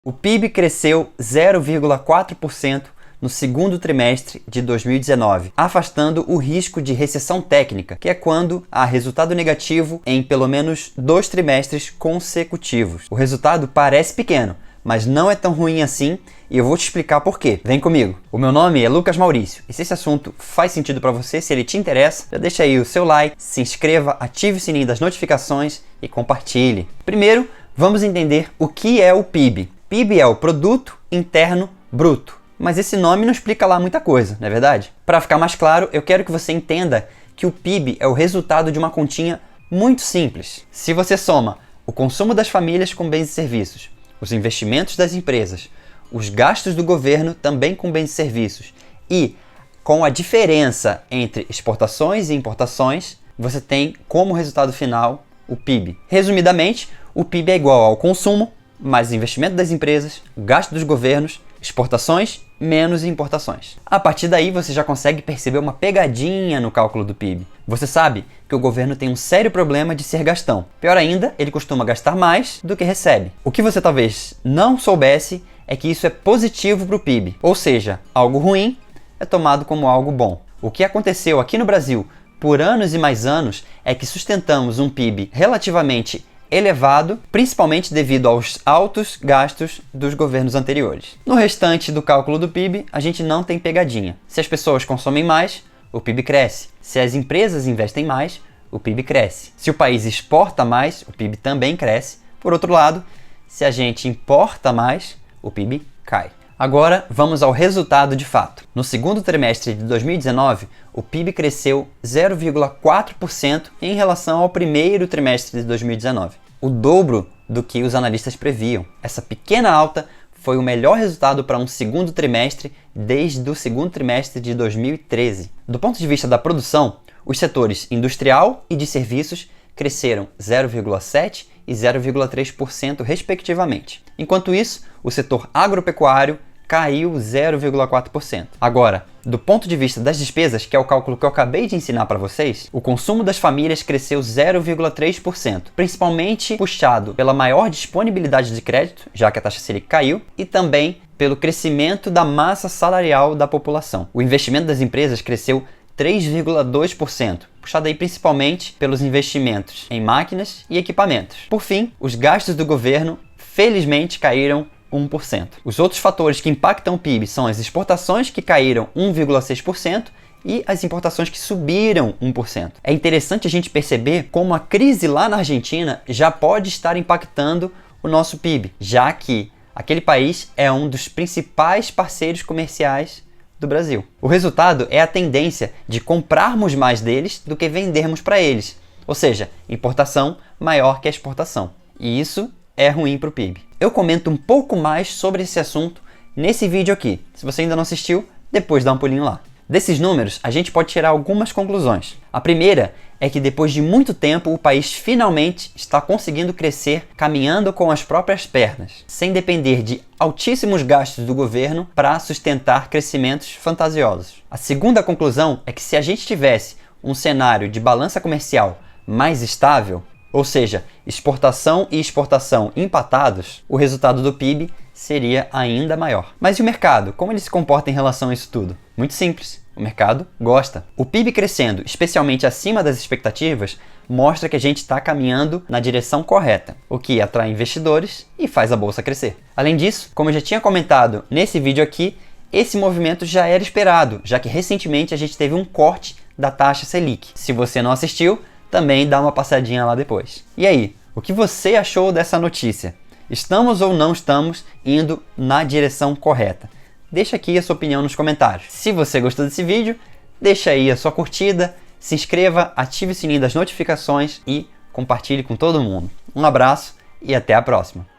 O PIB cresceu 0,4% no segundo trimestre de 2019, afastando o risco de recessão técnica, que é quando há resultado negativo em pelo menos 2 trimestres consecutivos. O resultado parece pequeno, mas não é tão ruim assim e eu vou te explicar por quê. Vem comigo! O meu nome é Lucas Maurício e se esse assunto faz sentido para você, se ele te interessa, já deixa aí o seu like, se inscreva, ative o sininho das notificações e compartilhe. Primeiro, vamos entender o que é o PIB. PIB é o Produto Interno Bruto. Mas esse nome não explica lá muita coisa, não é verdade? Para ficar mais claro, eu quero que você entenda que o PIB é o resultado de uma continha muito simples. Se você soma o consumo das famílias com bens e serviços, os investimentos das empresas, os gastos do governo também com bens e serviços e com a diferença entre exportações e importações, você tem como resultado final o PIB. Resumidamente, o PIB é igual ao consumo mais investimento das empresas, gasto dos governos, exportações menos importações. A partir daí você já consegue perceber uma pegadinha no cálculo do PIB. Você sabe que o governo tem um sério problema de ser gastão. Pior ainda, ele costuma gastar mais do que recebe. O que você talvez não soubesse é que isso é positivo para o PIB, ou seja, algo ruim é tomado como algo bom. O que aconteceu aqui no Brasil por anos e mais anos é que sustentamos um PIB relativamente elevado, principalmente devido aos altos gastos dos governos anteriores. No restante do cálculo do PIB, a gente não tem pegadinha. Se as pessoas consomem mais, o PIB cresce. Se as empresas investem mais, o PIB cresce. Se o país exporta mais, o PIB também cresce. Por outro lado, se a gente importa mais, o PIB cai. Agora, vamos ao resultado de fato. No segundo trimestre de 2019, o PIB cresceu 0,4% em relação ao primeiro trimestre de 2019. O dobro do que os analistas previam. Essa pequena alta foi o melhor resultado para um segundo trimestre desde o segundo trimestre de 2013. Do ponto de vista da produção, os setores industrial e de serviços cresceram 0,7% e 0,3% respectivamente. Enquanto isso, o setor agropecuário caiu 0,4%. Agora, do ponto de vista das despesas, que é o cálculo que eu acabei de ensinar para vocês, o consumo das famílias cresceu 0,3%, principalmente puxado pela maior disponibilidade de crédito, já que a taxa Selic caiu, e também pelo crescimento da massa salarial da população. O investimento das empresas cresceu 3,2%, puxado aí principalmente pelos investimentos em máquinas e equipamentos. Por fim, os gastos do governo, felizmente, caíram 1%. Os outros fatores que impactam o PIB são as exportações, que caíram 1,6%, e as importações que subiram 1%. É interessante a gente perceber como a crise lá na Argentina já pode estar impactando o nosso PIB, já que aquele país é um dos principais parceiros comerciais do Brasil. O resultado é a tendência de comprarmos mais deles do que vendermos para eles, ou seja, importação maior que a exportação. E isso é ruim para o PIB. Eu comento um pouco mais sobre esse assunto nesse vídeo aqui. Se você ainda não assistiu, depois dá um pulinho lá. Desses números, a gente pode tirar algumas conclusões. A primeira é que depois de muito tempo, o país finalmente está conseguindo crescer caminhando com as próprias pernas, sem depender de altíssimos gastos do governo para sustentar crescimentos fantasiosos. A segunda conclusão é que se a gente tivesse um cenário de balança comercial mais estável, ou seja, exportação e exportação empatados, o resultado do PIB seria ainda maior. Mas e o mercado? Como ele se comporta em relação a isso tudo? Muito simples. O mercado gosta. O PIB crescendo, especialmente acima das expectativas, mostra que a gente está caminhando na direção correta, o que atrai investidores e faz a bolsa crescer. Além disso, como eu já tinha comentado nesse vídeo aqui, esse movimento já era esperado, já que recentemente a gente teve um corte da taxa Selic. Se você não assistiu, também dá uma passadinha lá depois. E aí, o que você achou dessa notícia? Estamos ou não estamos indo na direção correta? Deixa aqui a sua opinião nos comentários. Se você gostou desse vídeo, deixa aí a sua curtida, se inscreva, ative o sininho das notificações e compartilhe com todo mundo. Um abraço e até a próxima!